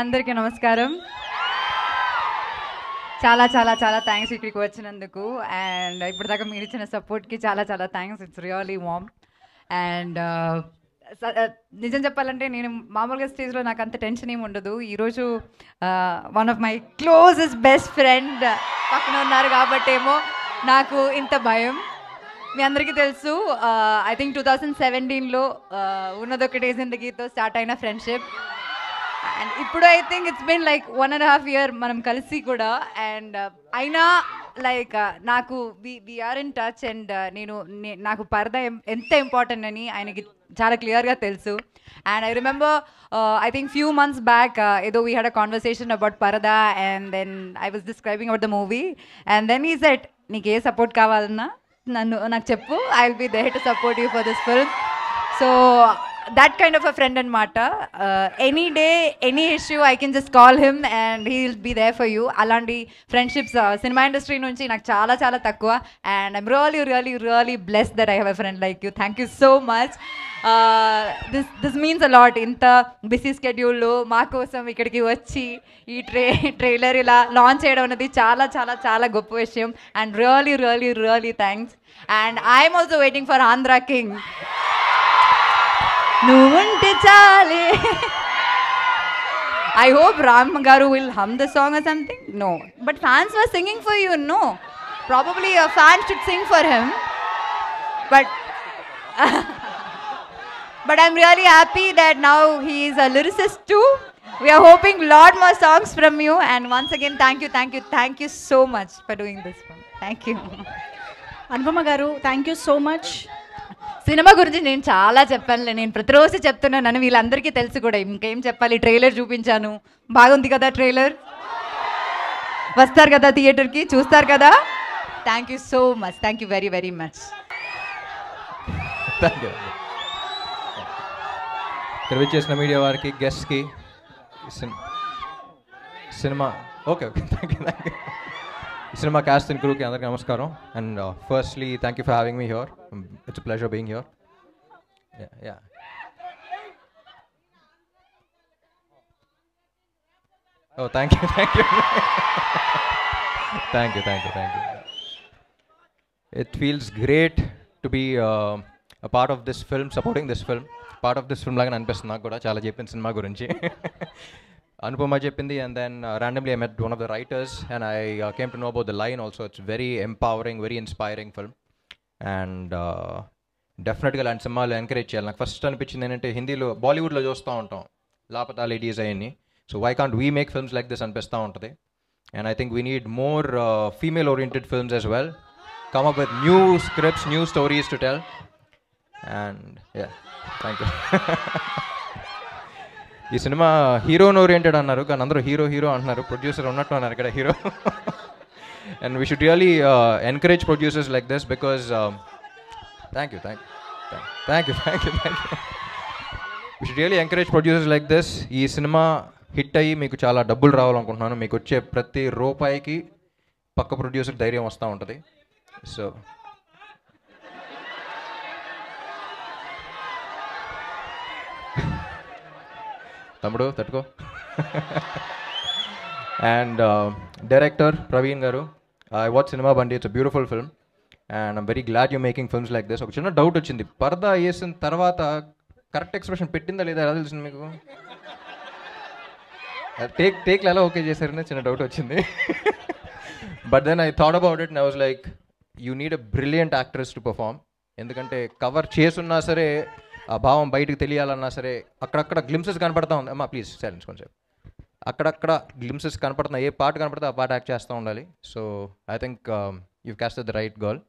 అందరికీ నమస్కారం. చాలా చాలా చాలా థ్యాంక్స్ ఇక్కడికి వచ్చినందుకు. అండ్ ఇప్పటిదాకా మీరు ఇచ్చిన సపోర్ట్కి చాలా చాలా thanks. It's really warm. And నిజం చెప్పాలంటే నేను మామూలుగా స్టేజ్లో నాకు అంత టెన్షన్ ఏమి ఉండదు. ఈరోజు one of my closest best friend పక్కన ఉన్నారు కాబట్టేమో నాకు ఇంత భయం. మీ అందరికీ తెలుసు, ఐ థింక్ 2017లో ఉన్నదొకటే జిందగీతో స్టార్ట్ అయిన ఫ్రెండ్షిప్. అండ్ ఇప్పుడు I think it's been like 1.5 year మనం కలిసి కూడా. అండ్ అయినా లైక్ నాకు వీఆర్ ఇన్ టచ్. అండ్ నాకు పరద ఎంత ఇంపార్టెంట్ అని ఆయనకి చాలా క్లియర్గా తెలుసు. And I remember I think few months back ఏదో we had a conversation about Paradha. And then I was describing about the movie. And then ఈ సెట్, నీకు ఏ సపోర్ట్ కావాలన్నా నాకు చెప్పు, I will be there to support you for this film. So that kind of a friend and mata. Any day, any issue, I can just call him and he'll be there for you. Alandi friendships cinema industry nunchi నాకు చాలా చాలా తక్కువ. And I'm really really really blessed that I have a friend like you. Thank you so much. This means a lot. ఇంత busy స్కెడ్యూల్లో మా కోసం ఇక్కడికి వచ్చి ఈ ట్రైలర్ ఇలా లాంచ్ చేయడం అనేది చాలా చాలా చాలా గొప్ప విషయం. And really really really thanks. And I'm also waiting for Andhra King. నువ్వుంటే చాలే. I hope Ram Garu will hum the song or something. No, but fans were singing for you. No, probably a fan should sing for him. But but I'm really happy that now he is a lyricist too. We are hoping lot more songs from you. And once again, thank you so much for doing this one. Thank you. Anupama Garu, thank you so much. Cinema గురించి నేను చాలా చెప్పానులే. నేను ప్రతిరోజు చెప్తున్నాను, నన్ను వీళ్ళందరికీ తెలుసు కూడా. ఇంకేం చెప్పాలి, ట్రైలర్ చూపించాను, బాగుంది కదా ట్రైలర్, వస్తారు కదా థియేటర్కి, చూస్తారు కదా. Thank you so much. Thank you very very much. ఇక్కడ చేసిన మీడియా వారికి, గెస్ట్కి, సినిమా ఓకే థ్యాంక్ యూ సినిమా క్యాస్ట్ అండ్ క్రూకి అందరికీ నమస్కారం. And firstly thank you for having me here. It's pleasure being here. Yeah oh thank you it feels great to be a part of this film, supporting this film. Part of this film లాగా అనిపిస్తుంది నాకు కూడా. చాలా చెప్పిన cinema గురించి Anupama చెప్పింది. And then randomly I met one of the writers and I came to know about the line also. It's very empowering, very inspiring film. And డెఫినెట్గా ఇలాంటి సినిమాలు ఎంకరేజ్ చేయాలి. నాకు ఫస్ట్ అనిపించింది ఏంటంటే, హిందీలో బాలీవుడ్లో చూస్తూ ఉంటాం లాపతా లేడీస్ అయ్యి. So why can't we make films like this అనిపిస్తూ ఉంటుంది. And I think we need more female oriented films as well. Come up with new scripts, new stories to tell. And ya thank you. ఈ cinema heroine oriented అన్నారు, కానీ అందరూ hero hero అంటున్నారు. Producer ఉన్నట్టు అన్నారు ఇక్కడ hero. And we should really encourage producers like this because thank you we should really encourage producers like this. ఈ cinema hit అయ్యి మీకు చాలా డబ్బులు రావాలనుకుంటున్నాను. మీకు వచ్చే ప్రతి రూపాయికి పక్క ప్రొడ్యూసర్ ధైర్యం వస్తూ ఉంటుంది. సో తమ్ముడు తట్టుకో. అండ్ డైరెక్టర్ ప్రవీణ్ గారు, ఐ వాచ్ సినిమా బండి. It's a beautiful film and I'm very glad you making films like this. ఒక చిన్న డౌట్ వచ్చింది, పరదా వేసిన తర్వాత కరెక్ట్ ఎక్స్ప్రెషన్ పెట్టిందా లేదా ఎలా తెలిసింది మీకు? టేక్లు ఎలా ఓకే చేశారని చిన్న డౌట్ వచ్చింది. But then I thought about it and I was like, you need a brilliant actress to perform. ఎందుకంటే కవర్ చేసున్నా సరే, ఆ భావం బయటకు తెలియాలన్నా సరే, అక్కడక్కడ గ్లిమ్సెస్ కనపడతా ఉంది. అమ్మా ప్లీజ్ సైలెన్స్ కొంచెం. అక్కడక్కడ గ్లిమ్సెస్ కనపడుతున్నాయి, ఏ పాట కనపడితే ఆ పాట యాక్ట్ చేస్తూ ఉండాలి. So I think you casted the right girl.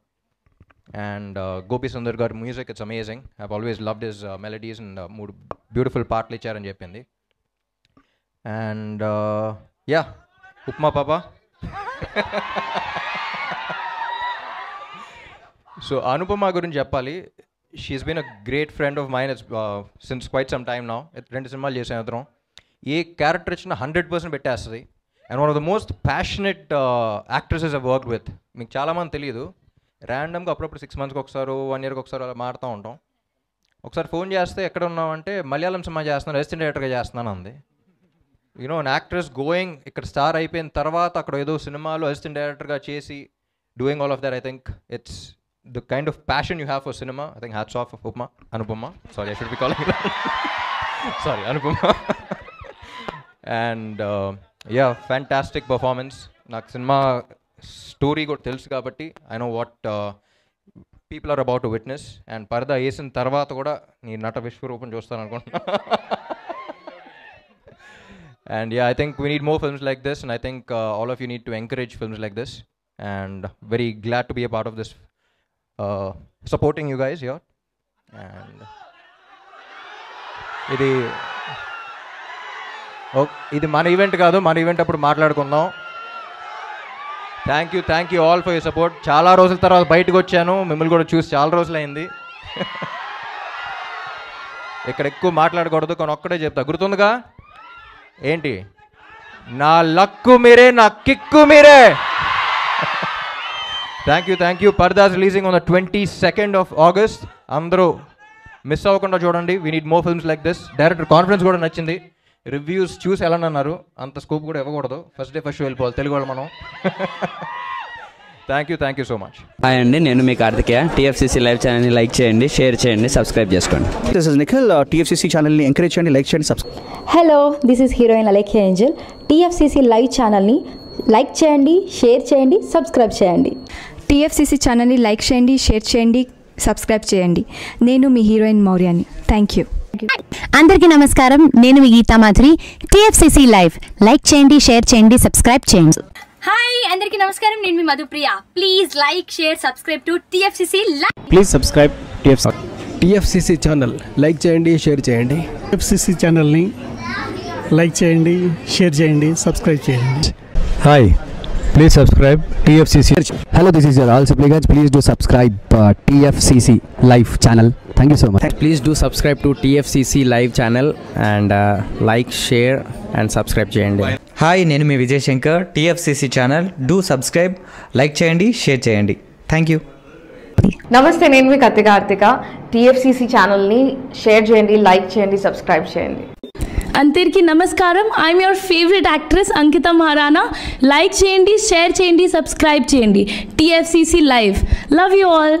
And Gopi Sundar garu music, it's amazing. I have always loved his melodies and 3 beautiful పాటలు ఇచ్చారని చెప్పింది. అండ్ యా ఉప్మా పాప. సో అనుపమ గురించి చెప్పాలి. She's been a great friend of mine since quite some time now. 2 సినిమాలు చేసాం ఇద్దరం. ఏ క్యారెక్టర్ ఇచ్చినా 100% పెట్టేస్తుంది. And one of the most passionate actresses I work with. మీకు చాలామంది తెలియదు, ర్యాండమ్గా అప్పుడప్పుడు 6 monthsకి ఒకసారి, 1 yearకి ఒకసారి అలా మారుతూ ఉంటాం. ఒకసారి ఫోన్ చేస్తే ఎక్కడ ఉన్నామంటే, మలయాళం సినిమా చేస్తున్నాను, అసిస్టెంట్ డైరెక్టర్గా చేస్తున్నాను అంది. యూనో అన్ యాక్ట్రెస్ గోయింగ్ ఇక్కడ స్టార్ అయిపోయిన తర్వాత అక్కడ ఏదో సినిమాలో అసిస్టెంట్ డైరెక్టర్గా చేసి doing all of that, I think it's the kind of passion you have for cinema. I think hats off Anupama, sorry I should be calling sorry Anupama. And ya, fantastic performance. నాకు cinema story కూడా తెలుసు కాబట్టి I know what people are about to witness. And పరదా వేసిన తర్వాత కూడా నీ నట విశ్వరూపం చూస్తాను అనుకుంటున్నా. And yeah, I think we need more films like this, and I think all of you need to encourage films like this. And very glad to be a part of this, supporting you guys here. And ఇది మన event కాదు, మన event అప్పుడు మాట్లాడుకుందాం. Thank you all for your support. చాలా రోజుల తర్వాత బయటకు వచ్చాను, మిమ్మల్ని కూడా చూసి చాలా రోజులైంది. ఇక్కడ ఎక్కువ మాట్లాడకూడదు, కానీ ఒక్కడే చెప్తా, గుర్తుందిగా ఏంటి? నా లక్కు మీరే, నా కిక్కు మీరే. Thank you. Purdah releasing on the 22nd of August. అందరూ మిస్ అవ్వకుండా చూడండి. We need more films like this. Director confidence కూడా నచ్చింది. రివ్యూస్ చూసి ఎలా అన్నారు, అంత స్కోప్ కూడా ఇవ్వకూడదు. ఫస్ట్ డే ఫస్ట్ షో వెళ్ళిపోవాలి తెలుగు వాళ్ళు మనం. Thank you so much. Hi అండి, నేను మీ కార్తికేయ. టీఎఫ్సీసీ లైవ్ ఛానల్ని లైక్ చేయండి, షేర్ చేయండి, సబ్స్క్రైబ్ చేసుకోండి. This is Nikhil. టీఎఫ్సీసీ ఛానల్ని ఎంకరేజ్ చేయండి, లైక్ చేయండి, subscribe. Hello, this is heroine Alekhya Angel. TFCC live ఛానల్ని లైక్ చేయండి, షేర్ చేయండి, సబ్స్క్రైబ్ చేయండి. టీఎఫ్సీసీ ఛానల్ని లైక్ చేయండి, షేర్ చేయండి, సబ్స్క్రైబ్ చేయండి. నేను మీ హీరోయిన్ మౌర్యాని. Thank you. అందరికీ నమస్కారం, నేను మీ Geetha Madhuri. TFCC live like చేయండి, షేర్ చేయండి, సబ్స్క్రైబ్ చేయండి. హాయ్ అందరికీ నమస్కారం, నేను మీ Madhupriya. Please like, share, subscribe to TFCC live. Please subscribe TFCC channel like చేయండి, షేర్ చేయండి. టీఎఫ్సీసీ ఛానల్ని లైక్ చేయండి, షేర్ చేయండి, సబ్స్క్రైబ్ చేయండి. Hi, please subscribe TFCC. Hello, this is your ఆల్ Sipligunj. Please do subscribe TFCC live channel. Thank you so much. Please do subscribe to TFCC live channel and like, share and subscribe చేయండి. Hi, నేను మీ Vijay Shankar. TFCC channel do subscribe, like చేయండి, share చేయండి. Thank you. నమస్తే, నేను మీ Karthika. TFCC ఛానల్ని share చేయండి, like చేయండి, subscribe చేయండి. అందరికీ నమస్కారం, I'm your favourite actress Ankita Maharana. Like చేయండి, షేర్ చేయండి, సబ్స్క్రైబ్ చేయండి. TFCC live. Love you all.